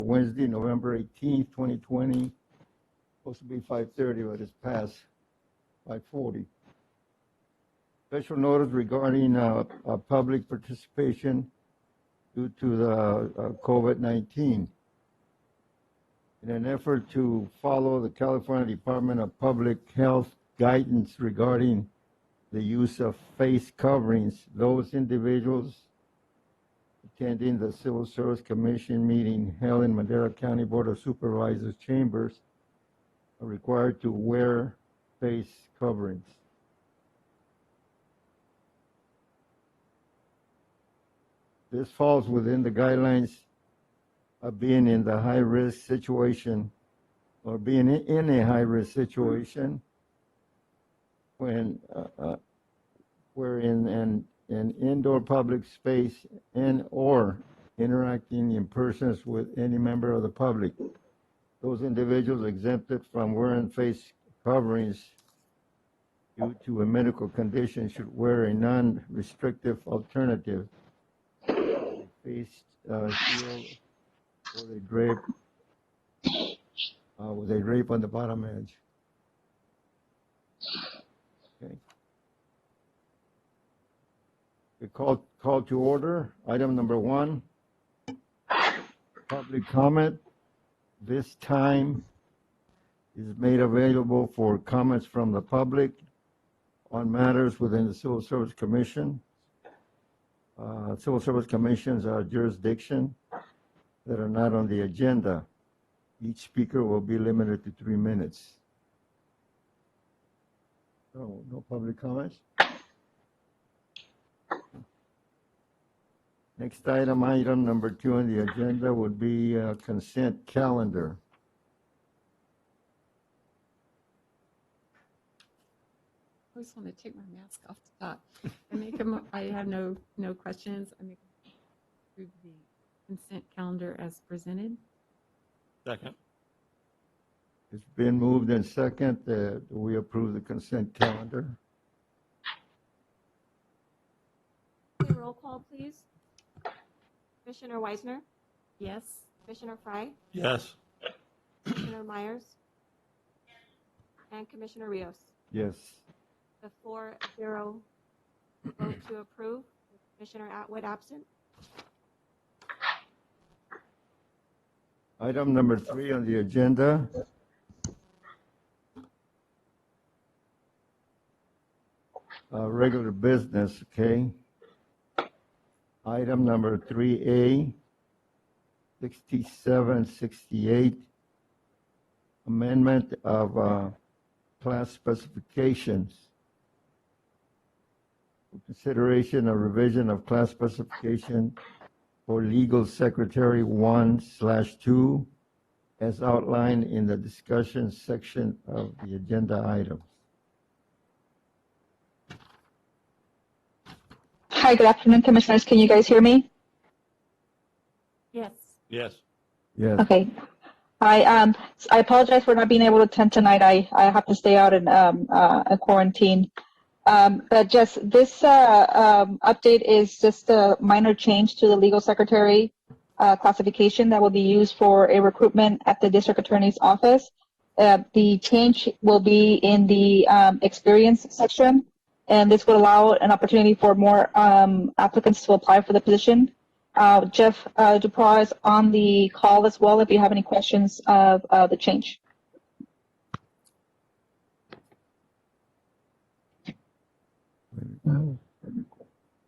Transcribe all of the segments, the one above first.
Wednesday, November 18th, 2020. Supposed to be 5:30, but it's past 5:40. Special notice regarding public participation due to the COVID-19. In an effort to follow the California Department of Public Health guidance regarding the use of face coverings, those individuals attending the Civil Service Commission meeting held in Madera County Board of Supervisors chambers are required to wear face coverings. This falls within the guidelines of being in the high-risk situation or being in a high-risk situation when we're in an indoor public space and or interacting in persons with any member of the public. Those individuals exempted from wearing face coverings due to a medical condition should wear a non-restrictive alternative, face shield with a drape on the bottom edge. Okay. We call to order. Item number 1, public comment. This time is made available for comments from the public on matters within the Civil Service Commission. Civil Service Commission's jurisdiction that are not on the agenda. Each speaker will be limited to 3 minutes. No public comments? Next item number 2 on the agenda would be consent calendar. I always want to take my mask off the top. I have no questions. I make approve the consent calendar as presented. Second. It's been moved and second that we approve the consent calendar. Okay, roll call, please. Commissioner Weisner, Yes. Commissioner Fry, Yes. Commissioner Myers, and Commissioner Rios. Yes. The 4-0 vote to approve, with Commissioner Atwood absent. Item number 3 on the agenda. Regular business, okay. Item number 3A, 6768, amendment of class specifications. Consideration of revision of class specification for legal secretary 1/2 as outlined in the discussion section of the agenda items. Hi, good afternoon, Commissioners. Can you guys hear me? Yes. Yes. Yes. Okay. I apologize for not being able to attend tonight. I have to stay out in a quarantine. But just this update is just a minor change to the legal secretary classification that will be used for a recruitment at the district attorney's office. The change will be in the experience section, and this would allow an opportunity for more applicants to apply for the position. Jeff Dupois is on the call as well if you have any questions of the change.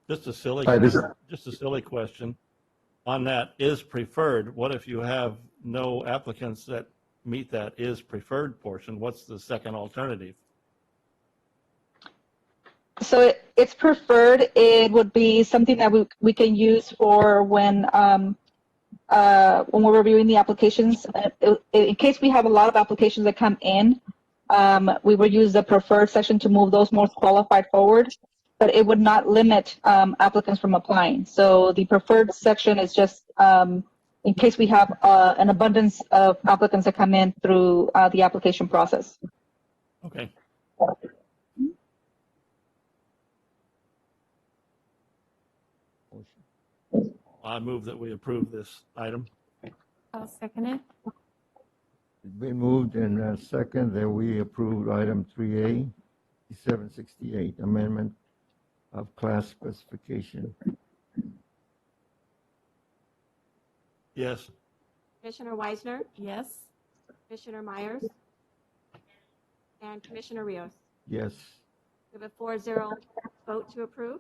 Just a silly, Hi, this- just a silly question. On that is preferred, what if you have no applicants that meet that is preferred portion? What's the second alternative? So it's preferred. It would be something that we can use for when we're reviewing the applications. In case we have a lot of applications that come in, we would use the preferred section to move those most qualified forward, but it would not limit applicants from applying. So the preferred section is just in case we have an abundance of applicants that come in through the application process. Okay. I move that we approve this item. I'll second it. It's been moved and second that we approve item 3A, 768, amendment of class specification. Yes. Commissioner Weisner, Yes. Commissioner Myers, and Commissioner Rios. Yes. We have a 4-0 vote to approve.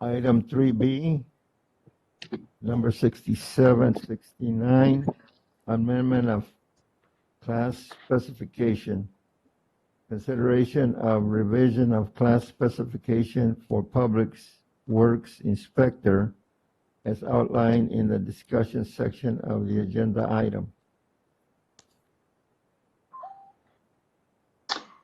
Item 3B, number 6769, amendment of class specification. Consideration of revision of class specification for Public Works Inspector as outlined in the discussion section of the agenda item.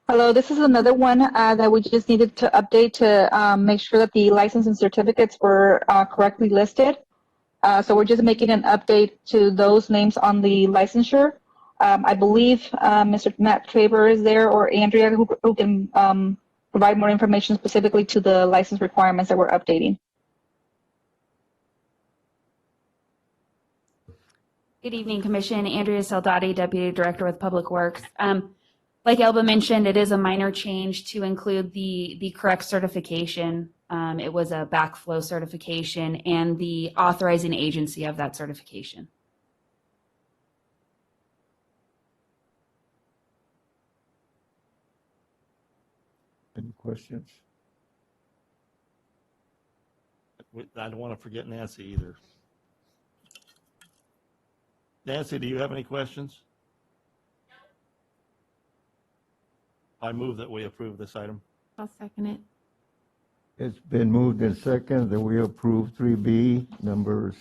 Hello, this is another one that we just needed to update to make sure that the license and certificates were correctly listed. So we're just making an update to those names on the licensure. I believe Mr. Matt Traber is there, or Andrea, who can provide more information specifically to the license requirements that we're updating. Good evening, Commission. Andrea Saldati, Deputy Director with Public Works. Like Elba mentioned, it is a minor change to include the correct certification. It was a backflow certification and the authorizing agency of that certification. Any questions? I don't want to forget Nancy either. Nancy, do you have any questions? I move that we approve this item. I'll second it. It's been moved and second that we approve 3B, number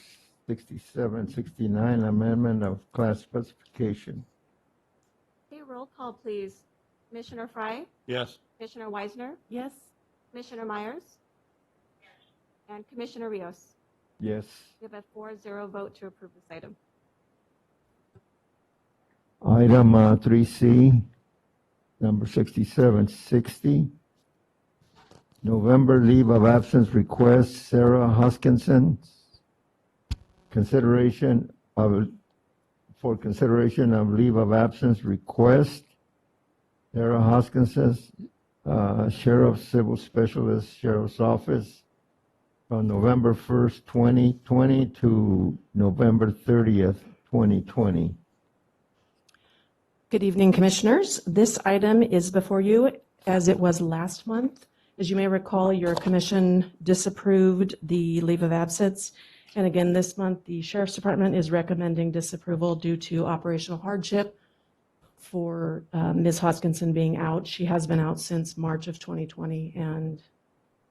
6769, amendment of class specification. Okay, roll call, please. Commissioner Fry, Yes. Commissioner Weisner, Yes. Commissioner Myers, and Commissioner Rios. Yes. We have a 4-0 vote to approve this item. Item 3C, number 6760, November leave of absence request, Sarah Hoskinson. Consideration of leave of absence request, Sarah Hoskinson, Sheriff Civil Specialist, Sheriff's Office, from November 1st, 2020 to November 30th, 2020. Good evening, Commissioners. This item is before you as it was last month. As you may recall, your commission disapproved the leave of absence. And again, this month, the Sheriff's Department is recommending disapproval due to operational hardship for Ms. Hoskinson being out. She has been out since March of 2020, and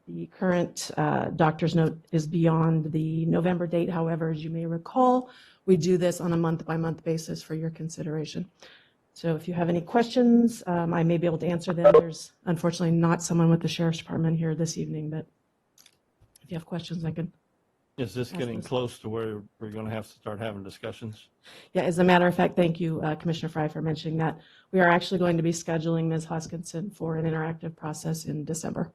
the current doctor's note is beyond the November date. However, as you may recall, we do this on a month-by-month basis for your consideration. So if you have any questions, I may be able to answer them. There's unfortunately not someone with the Sheriff's Department here this evening, but if you have questions, I can. Is this Ask getting this. close to where we're going to have to start having discussions? Yeah, as a matter of fact, thank you, Commissioner Fry, for mentioning that. We are actually going to be scheduling Ms. Hoskinson for an interactive process in December.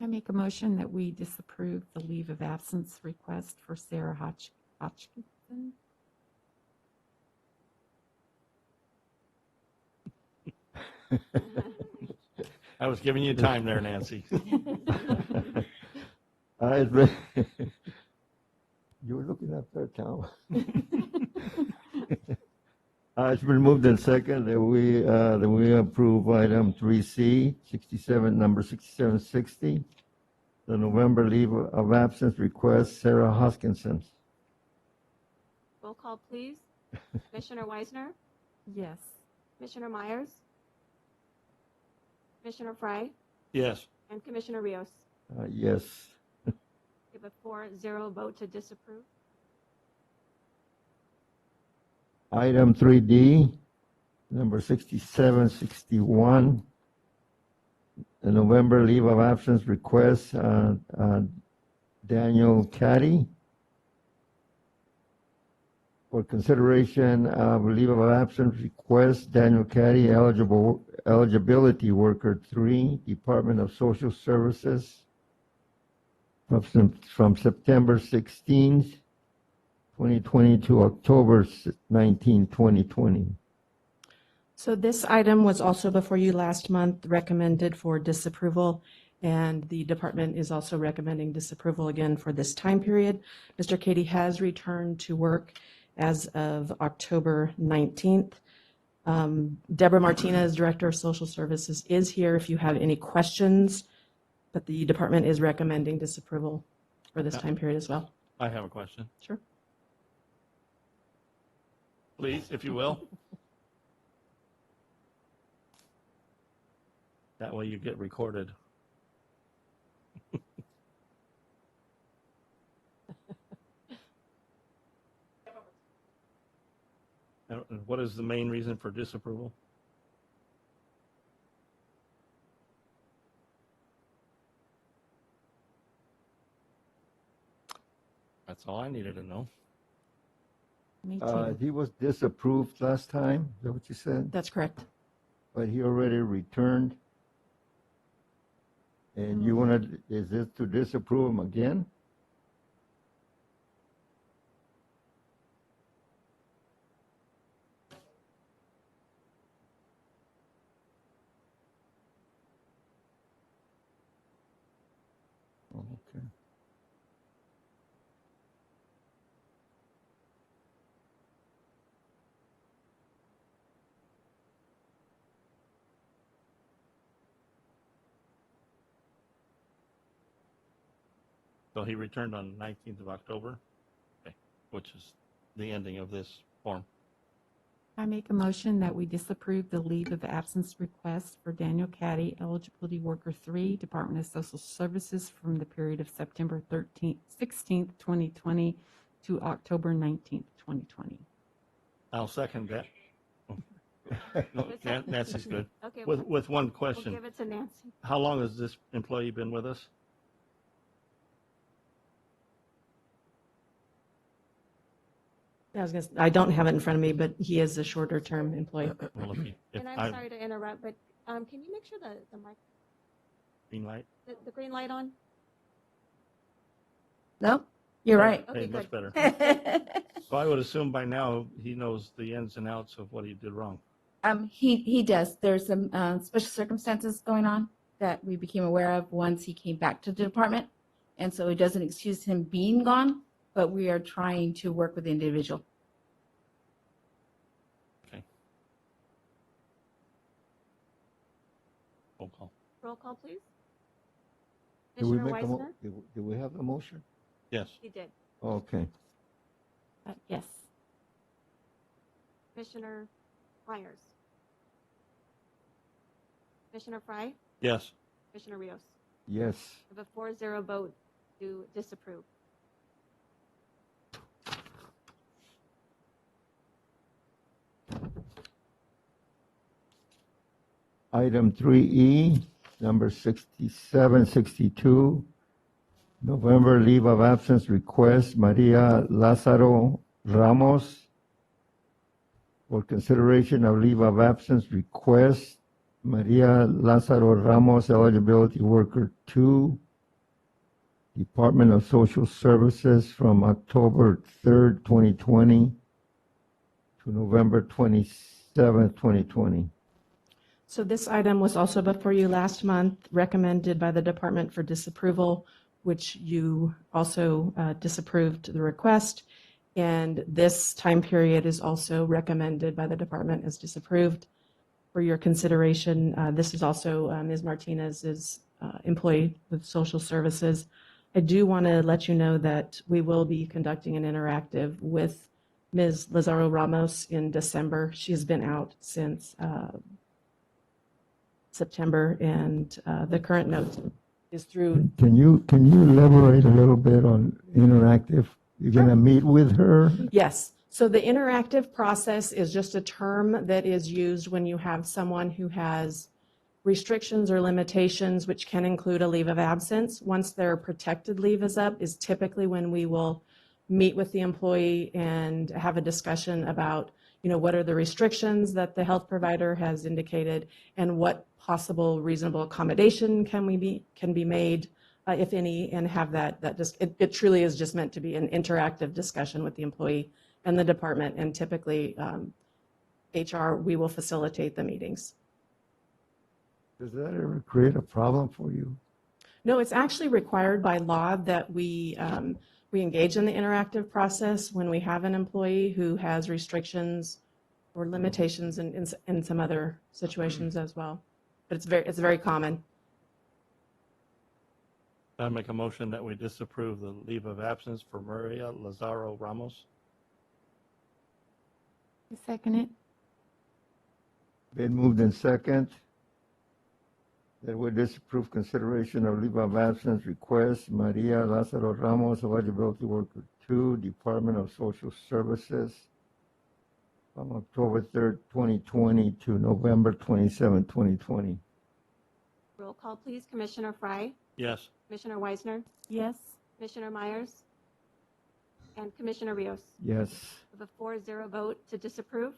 I make a motion that we disapprove the leave of absence request for Sarah Hodgkinson. I was giving you time there, Nancy. It's been- You were looking up there, Tom. It's been moved in second that we approve item 3C, number 6760, the November leave of absence request, Sarah Hoskinson. Roll call, please. Commissioner Weisner, Yes. Commissioner Myers, Commissioner Fry, Yes. and Commissioner Rios. Yes. We have a 4-0 vote to disapprove. Item 3D, number 6761, the November leave of absence request, Daniel Caddy for consideration of leave of absence request, Daniel Caddy, eligibility worker 3, Department of Social Services, from September 16th, 2020 to October 19, 2020. So this item was also before you last month, recommended for disapproval, and the department is also recommending disapproval again for this time period. Mr. Katie has returned to work as of October 19th. Deborah Martinez, Director of Social Services, is here if you have any questions, but the department is recommending disapproval for this time period as well. I have a question. Sure. Please, if you will. That way you get recorded. And what is the main reason for disapproval? That's all I needed to know. Me too. He was disapproved last time, is that what you said? That's correct. But he already returned. And you wanted, is this to disapprove him again? Oh, okay. So he returned on 19th of October, okay, which is the ending of this form. I make a motion that we disapprove the leave of absence request for Daniel Caddy, eligibility worker 3, Department of Social Services from the period of September 16th, 2020 to October 19th, 2020. I'll second that. No, Nancy's good. Okay, With one we'll question. give it to Nancy. How long has this employee been with us? I don't have it in front of me, but he is a shorter term employee. Well, if And I'm sorry to interrupt, but can you make sure the mic, green light? the green light on? No, you're right. Okay, Hey, much good. better. So I would assume by now he knows the ins and outs of what he did wrong. He does. There's some special circumstances going on that we became aware of once he came back to the department. And so it doesn't excuse him being gone, but we are trying to work with the individual. Roll call. Roll call, please. Do we Commissioner make a Weissner? do we have a motion? Yes. He did. Okay. Yes. Commissioner Myers? Commissioner Fry? Yes. Commissioner Rios? Yes. We have a 4-0 vote to disapprove. Item 3E, number 6762, November leave of absence request, Maria Lázaro Ramos. For consideration of leave of absence request, Maria Lázaro Ramos, eligibility worker 2, Department of Social Services from October 3rd, 2020 to November 27th, 2020. So this item was also before you last month, recommended by the department for disapproval, which you also disapproved the request. And this time period is also recommended by the department as disapproved. For your consideration, this is also Ms. Martinez's employee with Social Services. I do want to let you know that we will be conducting an interactive with Ms. Lazaro Ramos in December. She has been out since September, and the current note is through. Can you elaborate a little bit on interactive? You're going to meet with her? Yes. So the interactive process is just a term that is used when you have someone who has restrictions or limitations, which can include a leave of absence. Once their protected leave is up, is typically when we will meet with the employee and have a discussion about, what are the restrictions that the health provider has indicated and what possible reasonable accommodation can be made, if any, and have that just, it truly is just meant to be an interactive discussion with the employee and the department, and typically HR, we will facilitate the meetings. Does that ever create a problem for you? No, it's actually required by law that we engage in the interactive process when we have an employee who has restrictions or limitations in some other situations as well. But it's very common. I make a motion that we disapprove the leave of absence for Maria Lazaro Ramos. I second it. Been moved in second that we disapprove consideration of leave of absence request, Maria Lazaro Ramos, eligibility worker 2, Department of Social Services, from October 3rd, 2020 to November 27, 2020. Roll call, please. Commissioner Fry, Yes. Commissioner Weisner, Yes. Commissioner Myers, and Commissioner Rios. Yes. With a 4-0 vote to disapprove.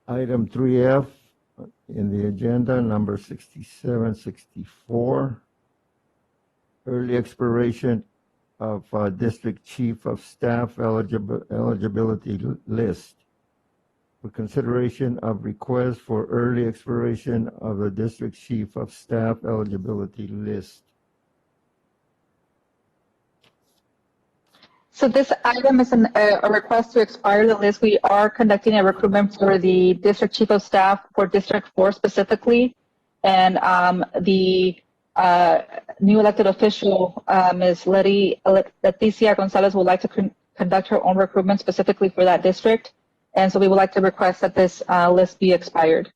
Item 3F in the agenda, number 6764, early expiration of District Chief of Staff eligibility list. For consideration of request for early expiration of the District Chief of Staff eligibility list. So this item is a request to expire the list. We are conducting a recruitment for the district chief of staff for District 4 specifically. And the new elected official, Ms. Leticia Gonzalez, would like to conduct her own recruitment specifically for that district. And so we would like to request that this list be expired.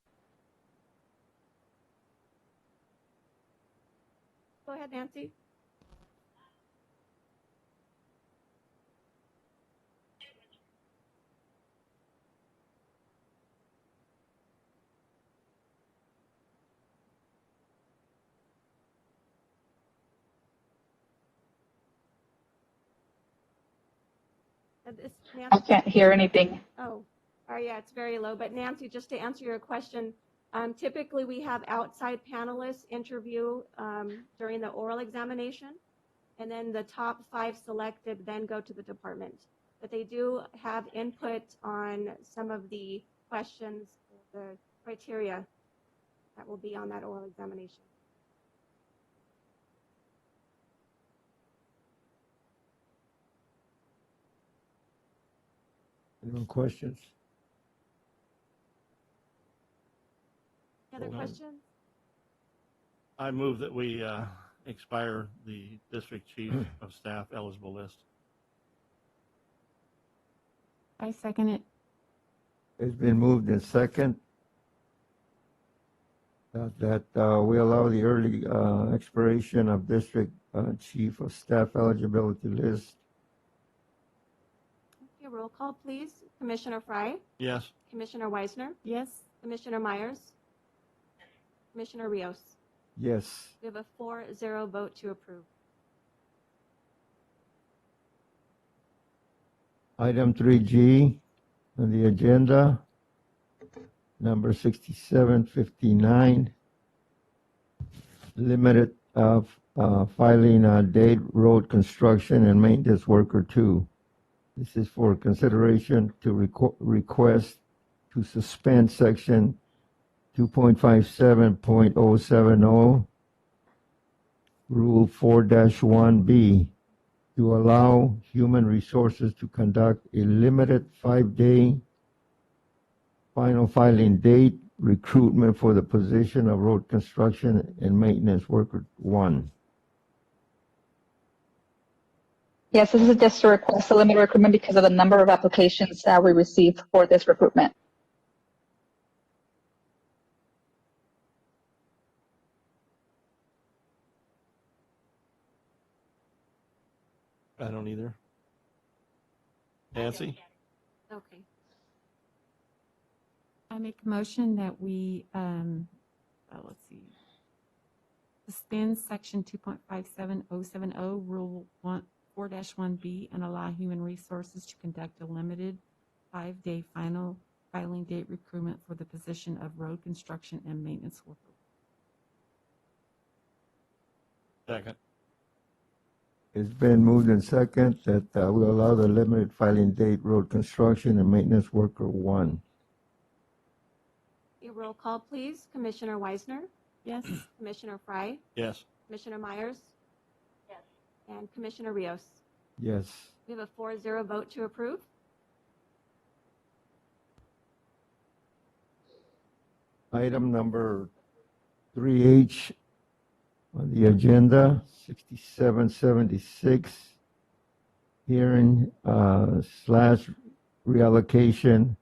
Go ahead, Nancy. I can't hear anything. Oh, yeah, it's very low. But Nancy, just to answer your question, typically we have outside panelists interview during the oral examination, and then the top 5 selected then go to the department. But they do have input on some of the questions, the criteria that will be on that oral examination. Any questions? Any other No. questions? I move that we expire the District Chief of Staff eligible list. I second it. It's been moved in second that we allow the early expiration of District Chief of Staff eligibility list. Okay, roll call, please. Commissioner Fry, Yes. Commissioner Weisner, Yes. Commissioner Myers, Commissioner Rios. Yes. We have a 4-0 vote to approve. Item 3G on the agenda, number 6759, limited of filing date road construction and maintenance worker 2. This is for consideration to request to suspend section 2.57.070, Rule 4-1B, to allow human resources to conduct a limited 5-day final filing date recruitment for the position of road construction and maintenance worker 1. Yes, this is just to request a limited recruitment because of the number of applications that we received for this recruitment. I don't either. Nancy? Okay. I make a motion that we, let's see, Suspend Section 2.57070, Rule 4-1B, and allow Human Resources to conduct a limited 5-day final filing date recruitment for the position of road construction and maintenance worker. Second. It's been moved in second that we allow the limited filing date road construction and maintenance worker 1. A roll call, please. Commissioner Weisner, Yes. Commissioner Fry, Yes. Commissioner Myers, and Commissioner Rios. Yes. We have a 4-0 vote to approve. Item number 3H on the agenda, 6776, hearing slash reallocation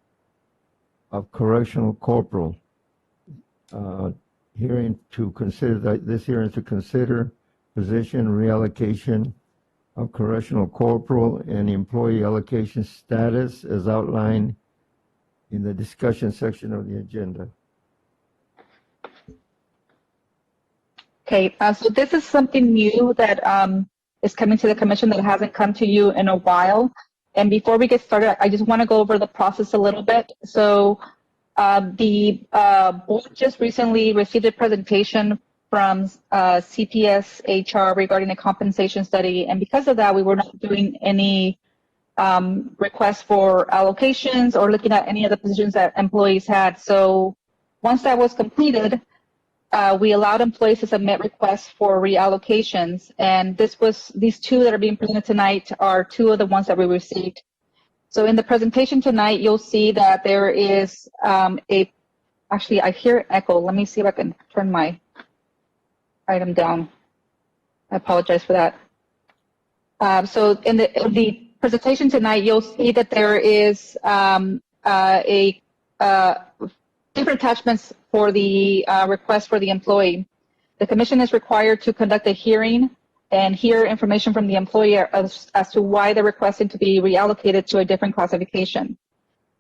of correctional corporal. Hearing to consider, this hearing is to consider position reallocation of correctional corporal and employee allocation status as outlined in the discussion section of the agenda. Okay, so this is something new that is coming to the commission that hasn't come to you in a while. And before we get started, I just want to go over the process a little bit. So the board just recently received a presentation from CPS HR regarding a compensation study. And because of that, we were not doing any requests for allocations or looking at any of the positions that employees had. So once that was completed, we allowed employees to submit requests for reallocations, and these two that are being presented tonight are two of the ones that we received. So in the presentation tonight, you'll see that there is actually I hear echo. Let me see if I can turn my item down. I apologize for that. So in the presentation tonight, you'll see that there is different attachments for the request for the employee. The commission is required to conduct a hearing and hear information from the employer as to why they're requesting to be reallocated to a different classification.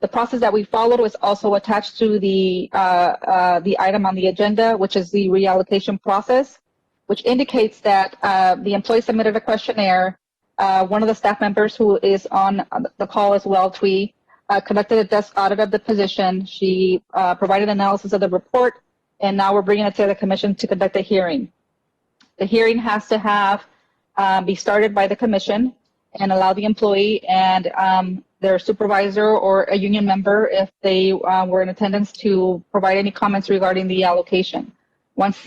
The process that we followed was also attached to the item on the agenda, which is the reallocation process, which indicates that the employee submitted a questionnaire. One of the staff members who is on the call as well, Twee, conducted a desk audit of the position. She provided analysis of the report, and now we're bringing it to the commission to conduct a hearing. The hearing has to be started by the commission and allow the employee and their supervisor or a union member, if they were in attendance, to provide any comments regarding the allocation. Once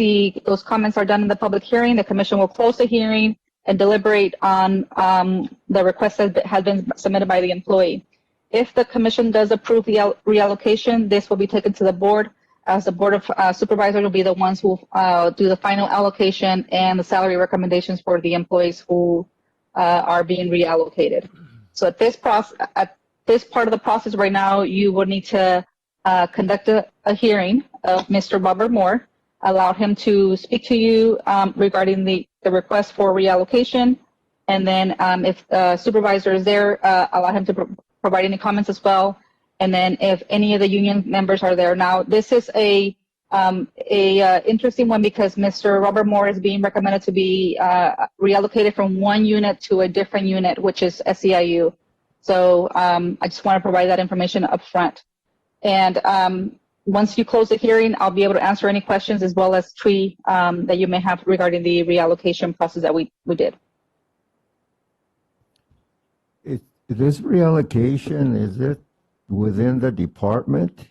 those comments are done in the public hearing, the commission will close the hearing and deliberate on the request that has been submitted by the employee. If the commission does approve the reallocation, this will be taken to the board, as the board of supervisors will be the ones who do the final allocation and the salary recommendations for the employees who are being reallocated. So at this part of the process right now, you would need to conduct a hearing of Mr. Robert Moore, allow him to speak to you regarding the request for reallocation, and then if the supervisor is there, allow him to provide any comments as well. And then if any of the union members are there. Now, this is a interesting one because Mr. Robert Moore is being recommended to be reallocated from one unit to a different unit, which is SEIU. So I just want to provide that information up front. And once you close the hearing, I'll be able to answer any questions as well as Twee that you may have regarding the reallocation process that we did. This reallocation, is it within the department?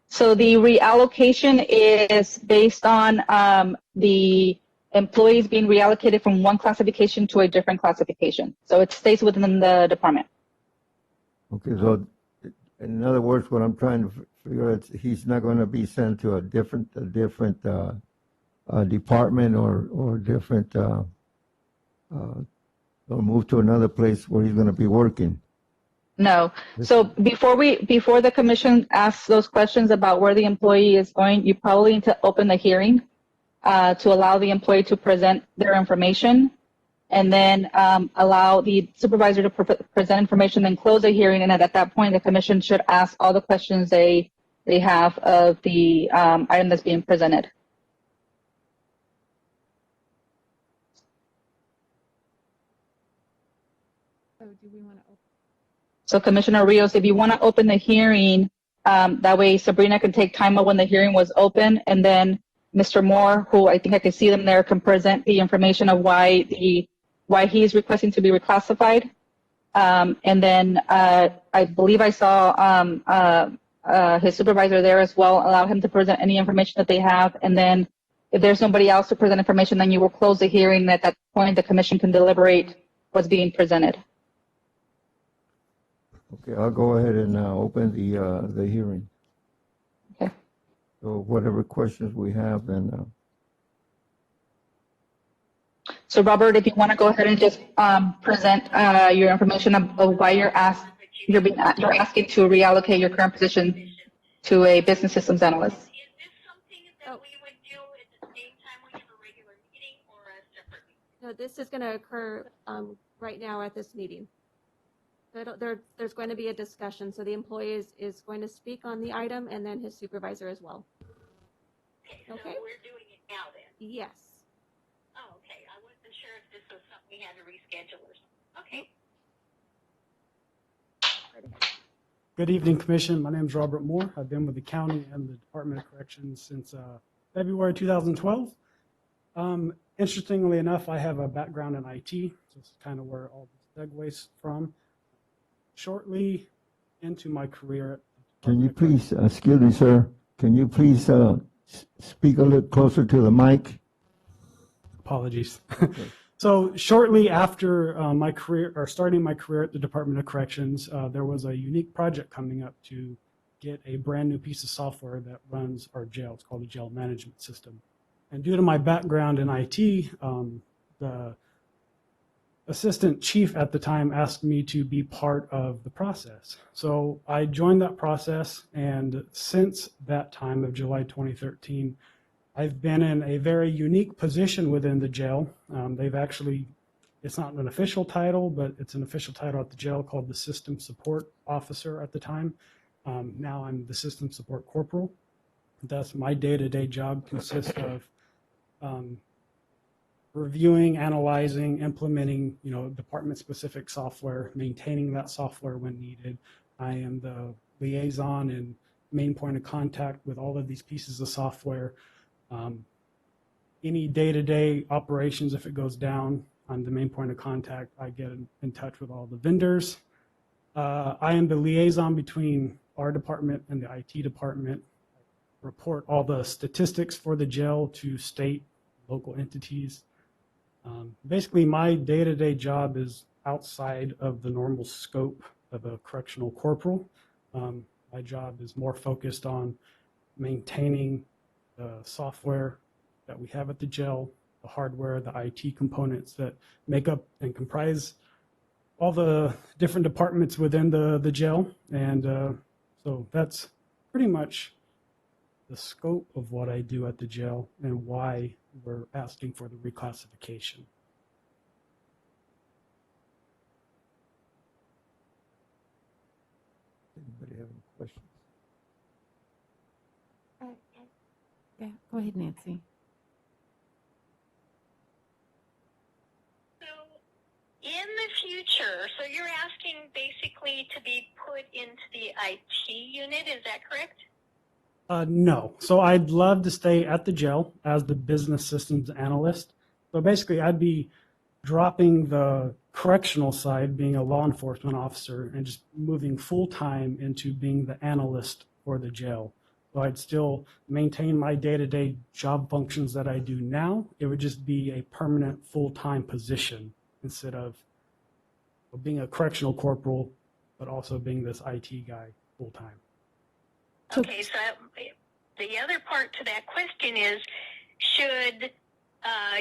So the reallocation is based on the employees being reallocated from one classification to a different classification. So it stays within the department. Okay, so in other words, what I'm trying to figure out, he's not going to be sent to a different department or different or move to another place where he's going to be working. No. So before the commission asks those questions about where the employee is going, you probably need to open the hearing to allow the employee to present their information, and then allow the supervisor to present information, then close the hearing. And at that point, the commission should ask all the questions they have of the item that's being presented. So Commissioner Rios, if you want to open the hearing, that way Sabrina can take time out when the hearing was open, and then Mr. Moore, who I think I can see them there, can present the information of why he's requesting to be reclassified. And then I believe I saw his supervisor there as well, allow him to present any information that they have. And then if there's nobody else to present information, then you will close the hearing. And at that point, the commission can deliberate what's being presented. Okay, I'll go ahead and open the hearing. Okay. So whatever questions we have, then So Robert, if you want to go ahead and just present your information of why you're asking to reallocate your current position to a business systems analyst. Is this something that we would do at the same time we have a regular meeting or a separate meeting? So this is going to occur right now at this meeting. So there's going to be a discussion. So the employee is going to speak on the item, and then his supervisor as well. Okay, so Okay. we're doing it now then. Yes. Oh, okay. I wasn't sure if this was something we had to reschedule or something. Okay. Good evening, Commission. My name is Robert Moore. I've been with the county and the Department of Corrections since February 2012. Interestingly enough, I have a background in IT, so this is kind of where all this segues from. Shortly into my career at the can you Department of please, excuse me, sir, can you please speak a little closer to the mic? Apologies. So shortly after my career, or starting my career at the Department of Corrections, there was a unique project coming up to get a brand new piece of software that runs our jail. It's called the Jail Management System. And due to my background in IT, the assistant chief at the time asked me to be part of the process. So I joined that process, and since that time of July 2013, I've been in a very unique position within the jail. It's not an official title, but it's an official title at the jail called the System Support Officer at the time. Now I'm the System Support Corporal. Thus, my day-to-day job consists of reviewing, analyzing, implementing, department-specific software, maintaining that software when needed. I am the liaison and main point of contact with all of these pieces of software. Any day-to-day operations, if it goes down, I'm the main point of contact. I get in touch with all the vendors. I am the liaison between our department and the IT department. Report all the statistics for the jail to state, local entities. Basically, my day-to-day job is outside of the normal scope of a correctional corporal. My job is more focused on maintaining the software that we have at the jail, the hardware, the IT components that make up and comprise all the different departments within the jail. And so that's pretty much the scope of what I do at the jail and why we're asking for the reclassification. Anybody have any questions? Yeah, go ahead, Nancy. So in the future, so you're asking basically to be put into the IT unit, is that correct? No. So I'd love to stay at the jail as the business systems analyst. So basically, I'd be dropping the correctional side, being a law enforcement officer, and just moving full-time into being the analyst for the jail. So I'd still maintain my day-to-day job functions that I do now. It would just be a permanent full-time position instead of being a correctional corporal, but also being this IT guy full-time. Okay, so the other part to that question is, should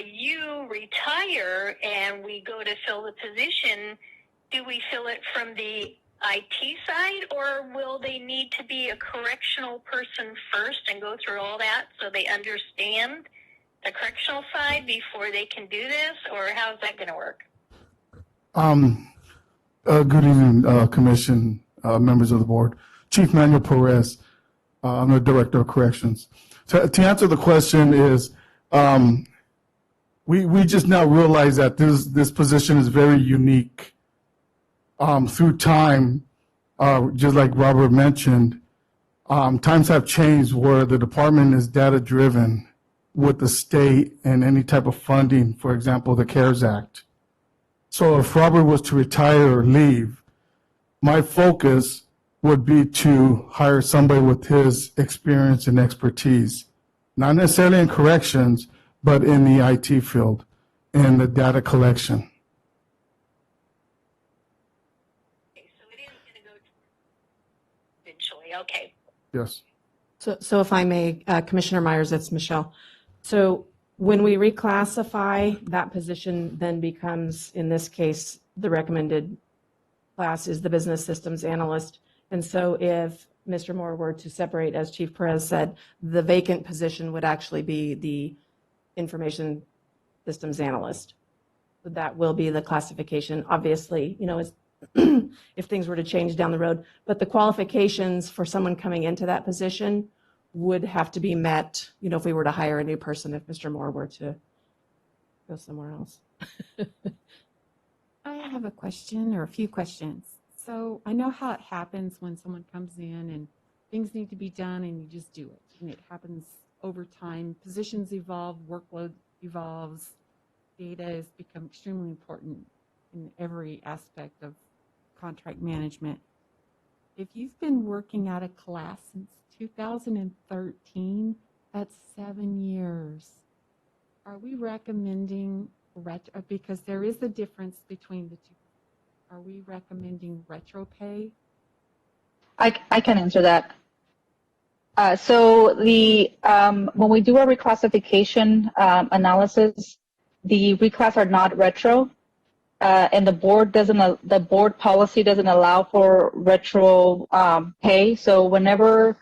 you retire and we go to fill the position, do we fill it from the IT side, or will they need to be a correctional person first and go through all that so they understand the correctional side before they can do this, or how's that going to work? Good evening, Commission, members of the board. Chief Manuel Perez. I'm the Director of Corrections. To answer the question is, we just now realize that this position is very unique. Through time, just like Robert mentioned, times have changed where the department is data-driven with the state and any type of funding, for example, the CARES Act. So if Robert was to retire or leave, my focus would be to hire somebody with his experience and expertise, not necessarily in corrections, but in the IT field and the data collection. Okay, so it is going to go eventually. Okay. Yes. So if I may, Commissioner Myers, it's Michelle. So when we reclassify, that position then becomes, in this case, the recommended class is the business systems analyst. And so if Mr. Moore were to separate, as Chief Perez said, the vacant position would actually be the information systems analyst. So that will be the classification. Obviously, you know, as if things were to change down the road, but the qualifications for someone coming into that position would have to be met, you know, if we were to hire a new person, if Mr. Moore were to go somewhere else. I have a question or a few questions. So I know how it happens when someone comes in and things need to be done and you just do it. And it happens over time. Positions evolve, workload evolves, data has become extremely important in every aspect of contract management. If you've been working at a class since 2013, that's 7 years. Are we recommending retro, because there is a difference between the two. Are we recommending retro pay? I can answer that. So when we do a reclassification analysis, the reclass are not retro, and the board policy doesn't allow for retro pay. So whenever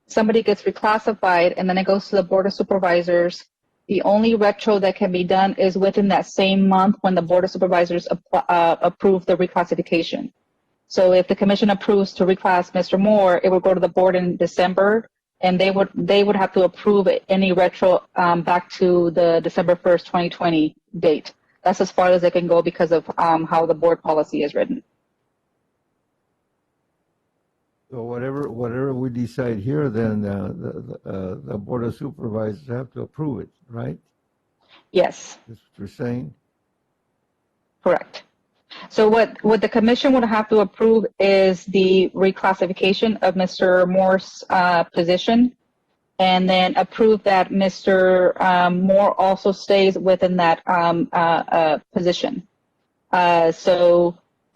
somebody gets reclassified and then it goes to the Board of Supervisors, the only retro that can be done is within that same month when the Board of Supervisors approve the reclassification. So if the commission approves to reclass Mr. Moore, it would go to the board in December, and they would have to approve any retro back to the December 1st, 2020 date. That's as far as they can go because of how the board policy is written. So whatever we decide here, then the Board of Supervisors have to approve it, right? Yes, That's what you're saying? correct. So what the commission would have to approve is the reclassification of Mr. Moore's position, and then approve that Mr. Moore also stays within that position.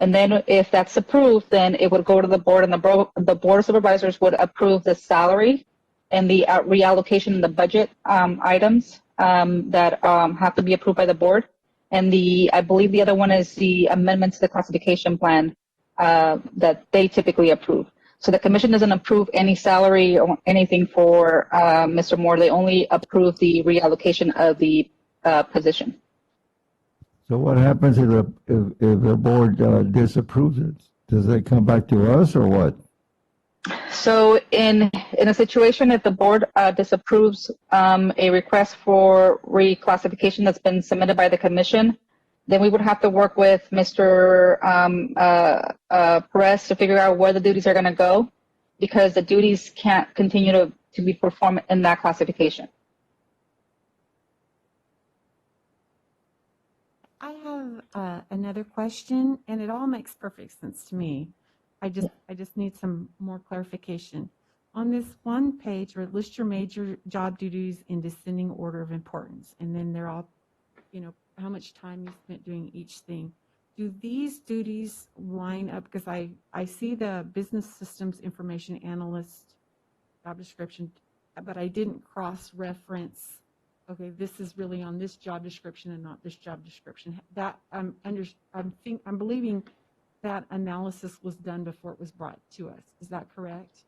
And then if that's approved, then it would go to the board, and the Board of Supervisors would approve the salary and the reallocation in the budget items that have to be approved by the board. And I believe the other one is the amendments to the classification plan that they typically approve. So the commission doesn't approve any salary or anything for Mr. Moore. They only approve the reallocation of the position. So what happens if the board disapproves it? Does it come back to us or what? So in a situation, if the board disapproves a request for reclassification that's been submitted by the commission, then we would have to work with Mr. Perez to figure out where the duties are going to go, because the duties can't continue to be performed in that classification. I have another question, and it all makes perfect sense to me. I just need some more clarification. On this one page, where it lists your major job duties in descending order of importance, and then they're all, you know, how much time you spent doing each thing. Do these duties line up? Because I see the business systems information analyst job description, but I didn't cross-reference, okay, this is really on this job description and not this job description. That I'm believing that analysis was done before it was brought to us. Is that correct?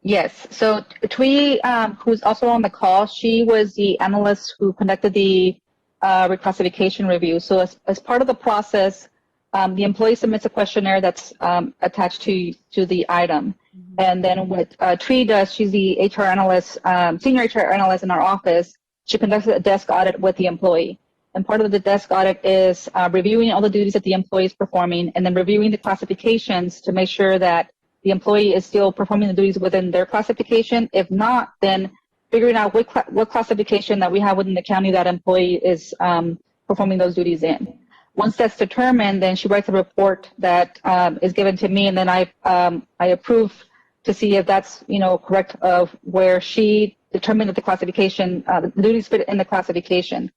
Yes. So Tui, who's also on the call, she was the analyst who conducted the reclassification review. So as part of the process, the employee submits a questionnaire that's attached to the item. Mm-hmm. And then what Tui does, she's the HR analyst, senior HR analyst in our office. She conducts a desk audit with the employee. And part of the desk audit is reviewing all the duties that the employee is performing, and then reviewing the classifications to make sure that the employee is still performing the duties within their classification. If not, then figuring out what classification that we have within the county that employee is performing those duties in. Once that's determined, then she writes a report that is given to me, and then I approve to see if that's correct of where she determined that the classification, the duties fit in the classification.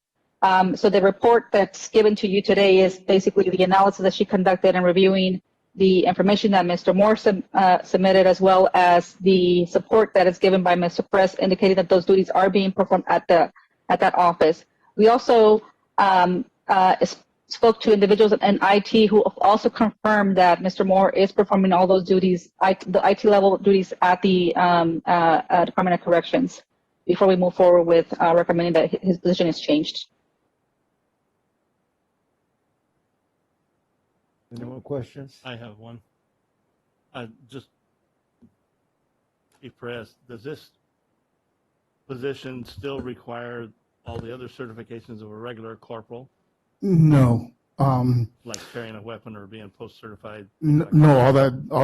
So the report that's given to you today is basically the analysis that she conducted and reviewing the information that Mr. Moore submitted, as well as the support that is given by Mr. Perez, indicating that those duties are being performed at that office. We also spoke to individuals in IT who also confirmed that Mr. Moore is performing all those duties, the IT level duties at the Department of Corrections, before we move forward with recommending that his position is changed. Any more questions? I have one. Just, Chief Perez, does this position still require all the other certifications of a regular corporal, No. like carrying a weapon or being post-certified? No, all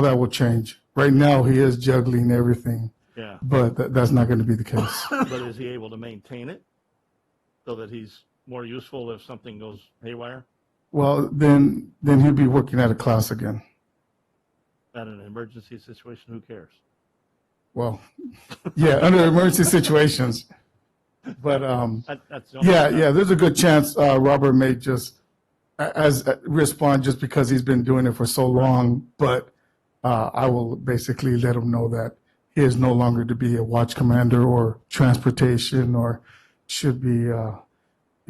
that will change. Right now, he is juggling everything, Yeah, but that's not going to be the case. but is he able to maintain it so that he's more useful if something goes haywire? Well, then he'll be working at a class again. At an emergency situation, who cares? Well, yeah, under emergency situations. But That's the only yeah, there's a good chance Robert may just respond just because he's been doing it for so long. But I will basically let him know that he is no longer to be a watch commander or transportation, or should be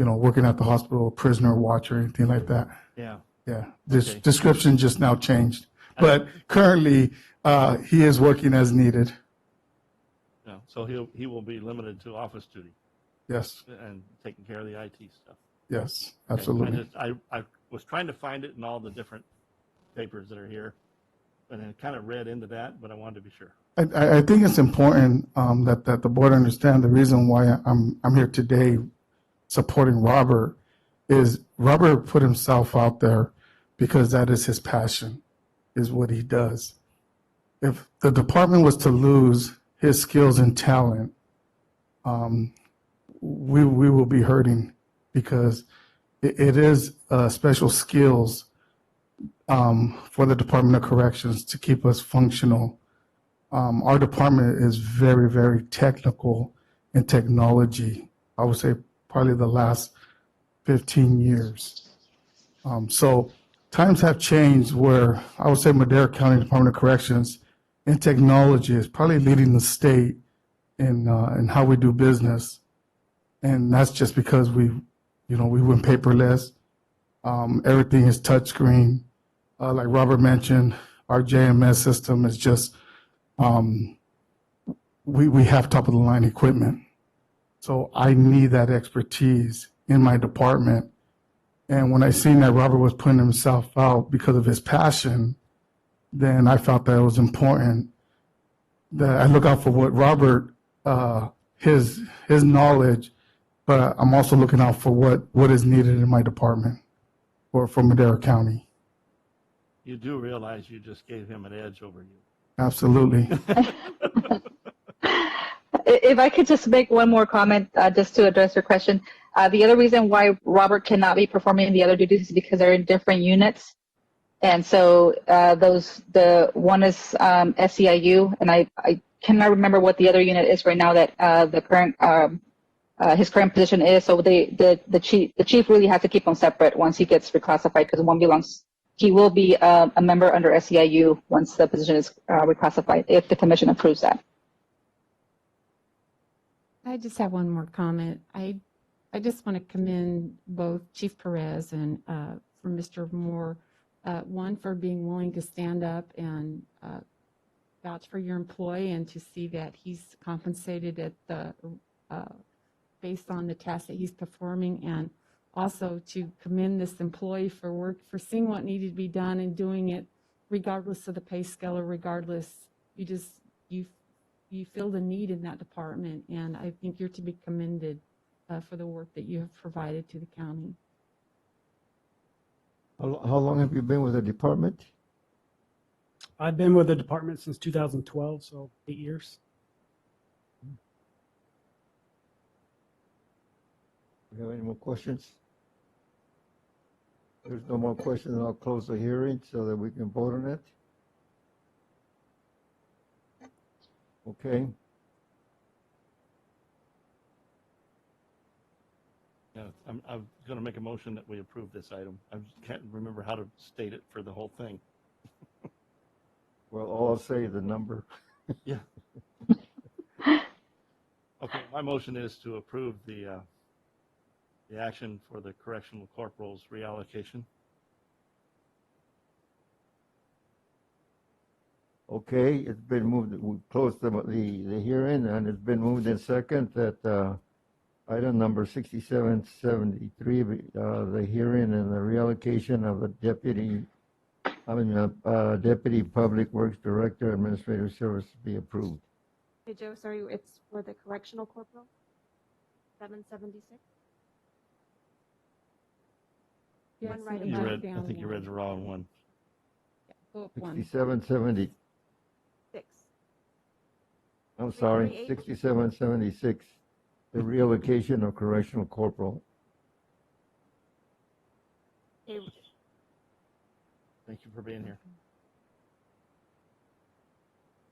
working at the hospital, prisoner watch, or anything like that. Yeah. Yeah, this Okay. description just now changed. But currently, he is working as needed. No, so he will be limited to office duty Yes, and taking care of the IT stuff. yes, Okay, absolutely. I was trying to find it in all the different papers that are here, and I kind of read into that, but I wanted to be sure. I think it's important that the board understand the reason why I'm here today supporting Robert is Robert put himself out there because that is his passion, is what he does. If the department was to lose his skills and talent, we will be hurting, because it is special skills for the Department of Corrections to keep us functional. Our department is very, very technical in technology. I would say probably the last 15 years. So times have changed where I would say Madera County Department of Corrections in technology is probably leading the state in how we do business. And that's just because we went paperless. Everything is touchscreen. Like Robert mentioned, our JMS system is just, we have top of the line equipment. So I need that expertise in my department. And when I seen that Robert was putting himself out because of his passion, then I felt that it was important that I look out for what Robert, his knowledge, but I'm also looking out for what is needed in my department or for Madera County. You do realize you just gave him an edge over you. Absolutely. If I could just make one more comment, just to address your question. The other reason why Robert cannot be performing the other duties is because they're in different units. And so the one is SEIU, and I cannot remember what the other unit is right now that the current his current position is. So the chief really has to keep them separate once he gets reclassified, because one belongs. He will be a member under SEIU once the position is reclassified, if the commission approves that. I just have one more comment. I just want to commend both Chief Perez and for Mr. Moore, one, for being willing to stand up and vouch for your employee, and to see that he's compensated at the based on the task that he's performing, and also to commend this employee for seeing what needed to be done and doing it regardless of the pay scale, or regardless, you feel the need in that department, and I think you're to be commended for the work that you have provided to the county. How long have you been with the department? I've been with the department since 2012, so 8 years. Do you have any more questions? If there's no more questions, I'll close the hearing so that we can vote on it. Okay, Yeah, I'm going to make a motion that we approve this item. I just can't remember how to state it for the whole thing. well, all I'll say is the number. Yeah. Okay, my motion is to approve the action for the correctional corporal's reallocation. Okay, it's been moved, we closed the hearing, and it's been moved in second that item number 6773, the hearing and the reallocation of the Deputy Public Works Director, Administrative Service be approved. Hey, Joe, sorry, it's for the correctional corporal, 776? Yes, One right it You was above. read, I down think you read the wrong one. Go up one. 6770, 6. I'm sorry, 338. 6776, the reallocation of correctional corporal. Okay, Thank you for being here.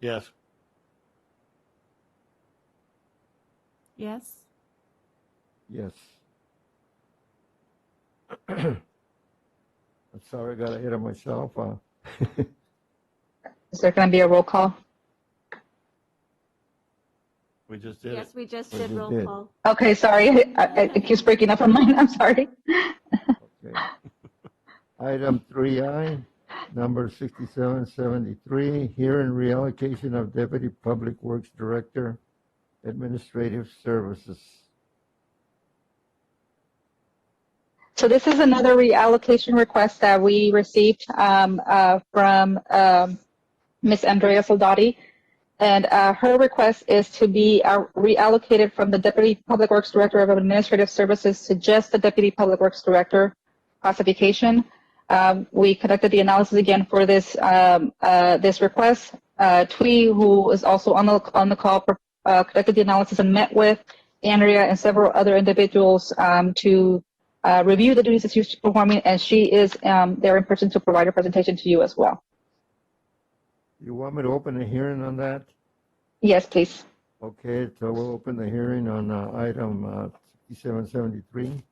Yes. Yes? Yes. I'm sorry, I got ahead of myself. Is there going to be a roll call? We just did it. yes, we just We did just roll did. call. Okay, sorry. It keeps breaking up on mine. I'm sorry. Okay. Item 3I, number 6773, hearing reallocation of Deputy Public Works Director, Administrative Services. So this is another reallocation request that we received from Ms. Andrea Soldati. And her request is to be reallocated from the Deputy Public Works Director of Administrative Services to just the Deputy Public Works Director classification. We conducted the analysis again for this this request. Twee, who is also on the call, conducted the analysis and met with Andrea and several other individuals to review the duties that she's performing, and she is there in person to provide a presentation to you as well. You want me to open a hearing on that? Yes, please. Okay, so we'll open the hearing on item 6773,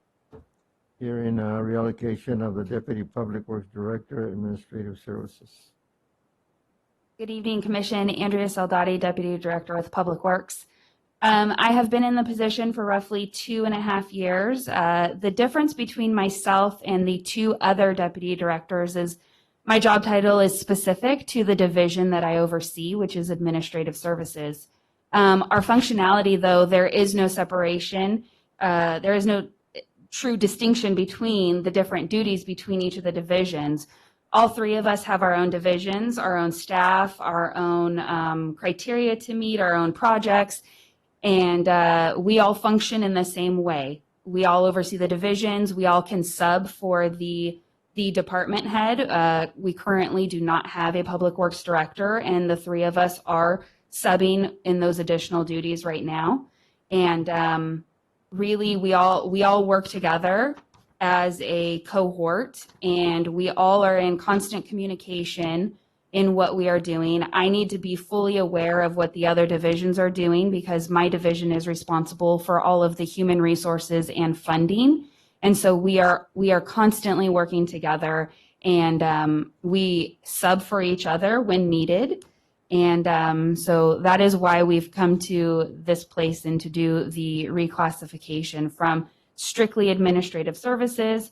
hearing reallocation of the Deputy Public Works Director, Administrative Services. Good evening, Commission. Andrea Saldati, Deputy Director with Public Works. I have been in the position for roughly 2.5 years. The difference between myself and the two other deputy directors is my job title is specific to the division that I oversee, which is Administrative Services. Our functionality, though, there is no separation. There is no true distinction between the different duties between each of the divisions. All three of us have our own divisions, our own staff, our own criteria to meet, our own projects, and we all function in the same way. We all oversee the divisions. We all can sub for the department head. We currently do not have a public works director, and the three of us are subbing in those additional duties right now. And really, we all work together as a cohort, and we all are in constant communication in what we are doing. I need to be fully aware of what the other divisions are doing because my division is responsible for all of the human resources and funding. And so we are constantly working together, and we sub for each other when needed. And so that is why we've come to this place and to do the reclassification from strictly administrative services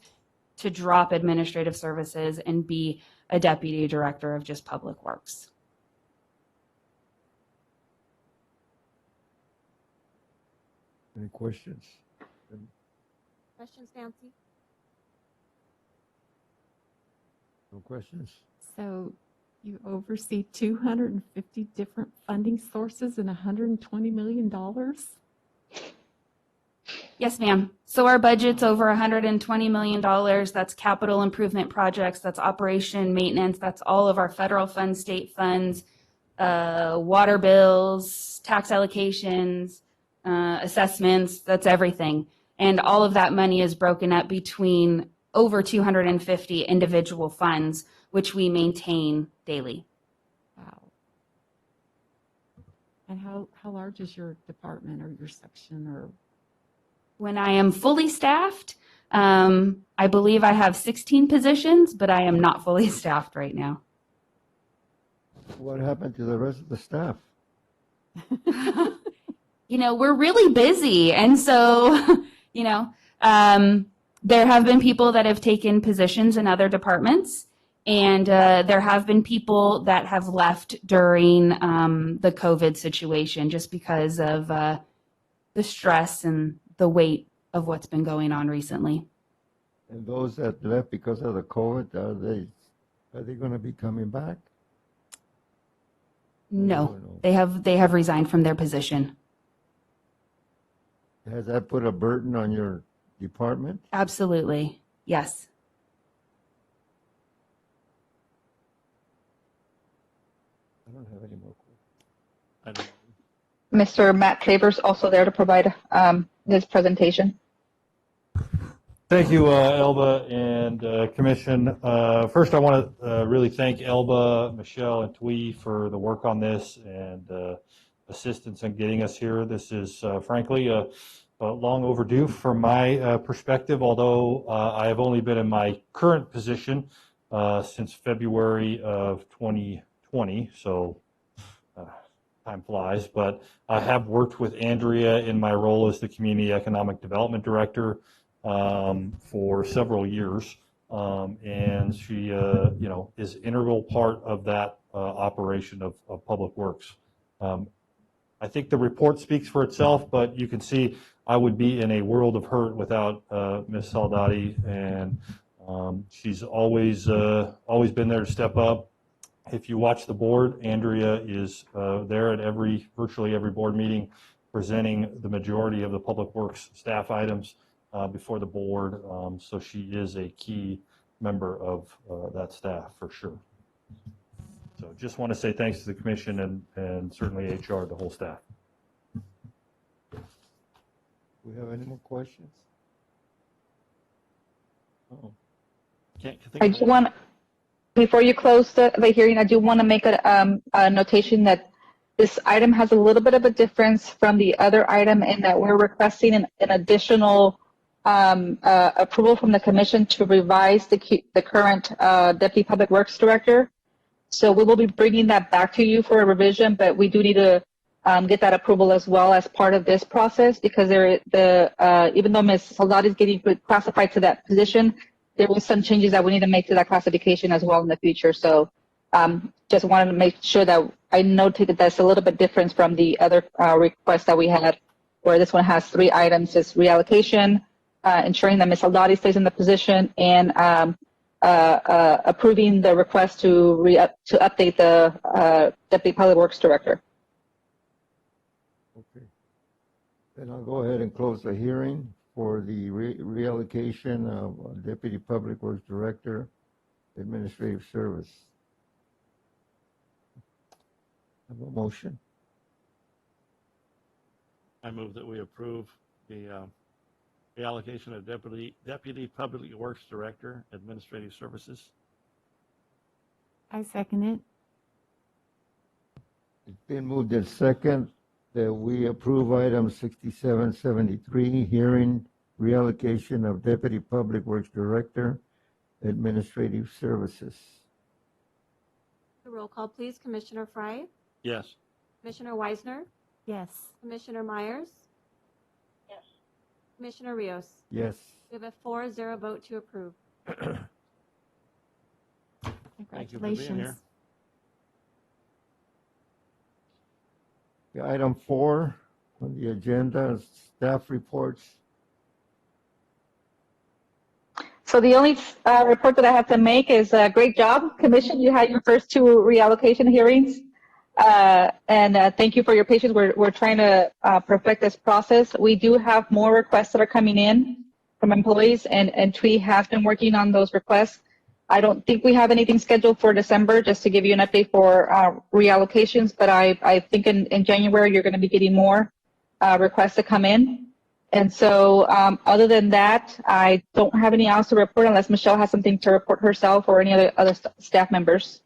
to drop administrative services and be a deputy director of just public works. Any questions? Questions, Nancy? No questions? So you oversee 250 different funding sources and $120 million? Yes, ma'am. So our budget's over $120 million. That's capital improvement projects, that's operation maintenance, that's all of our federal funds, state funds, water bills, tax allocations, assessments, that's everything. And all of that money is broken up between over 250 individual funds, which we maintain daily. Wow. And how large is your department or your section or? When I am fully staffed, I believe I have 16 positions, but I am not fully staffed right now. What happened to the rest of the staff? You know, we're really busy. And so, you know, there have been people that have taken positions in other departments, and there have been people that have left during the COVID situation just because of the stress and the weight of what's been going on recently. And those that left because of the COVID, are they going to be coming back? No, No. they have resigned from their position. Has that put a burden on your department? Absolutely. Yes. I don't have any more questions. I don't know. Mr. Matt Travers also there to provide his presentation. Thank you, Elba and Commission. First, I want to really thank Elba, Michelle, and Twee for the work on this and assistance in getting us here. This is frankly long overdue from my perspective, although I have only been in my current position since February of 2020, so time flies. But I have worked with Andrea in my role as the Community Economic Development Director for several years, and she, is integral part of that operation of Public Works. I think the report speaks for itself, but you can see I would be in a world of hurt without Ms. Saldati, and she's always been there to step up. If you watch the board, Andrea is there at virtually every board meeting, presenting the majority of the Public Works staff items before the board. So she is a key member of that staff for sure. So just want to say thanks to the commission and certainly HR, the whole staff. Do we have any more questions? Oh, Can't think I of do it. want, before you close the hearing, I do want to make a notation that this item has a little bit of a difference from the other item in that we're requesting an additional approval from the commission to revise the current Deputy Public Works Director. So we will be bringing that back to you for a revision, but we do need to get that approval as well as part of this process, because even though Ms. Saldati is getting classified to that position, there was some changes that we need to make to that classification as well in the future. So just wanted to make sure that I noted that that's a little bit different from the other request that we had, where this one has 3 items: is reallocation, ensuring that Ms. Saldati stays in the position, and approving the request to update the Deputy Public Works Director. okay. Then I'll go ahead and close the hearing for the reallocation of Deputy Public Works Director, Administrative Service. Have a motion. I move that we approve the reallocation of Deputy Public Works Director, Administrative Services. I second it. It's been moved in second that we approve item 6773, hearing reallocation of Deputy Public Works Director, Administrative Services. The roll call, please. Commissioner Fry, Yes. Commissioner Weisner, Yes. Commissioner Myers, Yes. Commissioner Rios. Yes. We have a 4-0 vote to approve. Thank you for being here. Congratulations. The item 4 on the agenda is staff reports. So the only report that I have to make is great job, Commission. You had your first 2 reallocation hearings. Thank you for your patience. We're trying to perfect this process. We do have more requests that are coming in from employees, and TWE has been working on those requests. I don't think we have anything scheduled for December, just to give you an update for reallocations, but I think in January you're going to be getting more requests to come in. And so other than that, I don't have any else to report unless Michelle has something to report herself or any other staff members.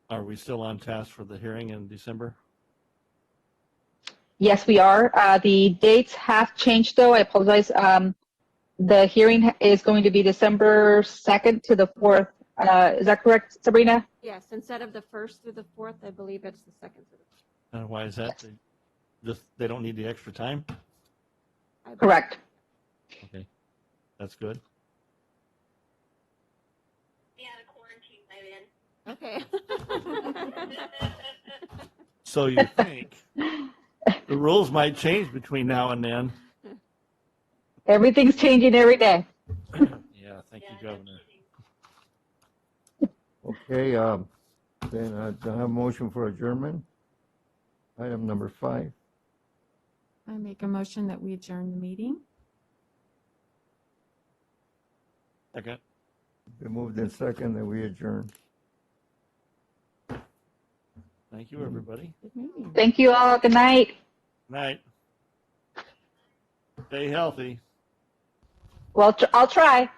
Are we still on task for the hearing in December? Yes, we are. The dates have changed, though. I apologize. The hearing is going to be December 2nd to the 4th. Is that correct, Sabrina? Yes, instead of the 1st through the 4th, I believe it's the 2nd through the 4th. And why is that? They don't need the extra time? Correct. Okay, that's good. Be out of quarantine by then. Okay. So you think the rules might change between now and then? Everything's changing every day. Yeah, thank you, Governor. Okay, then I have a motion for adjournment. Item number 5. I make a motion that we adjourn the meeting. Second. Been moved in second that we adjourn. Thank you, everybody. Good meeting. Thank you all. Good night. Night. Stay healthy. Well, I'll try.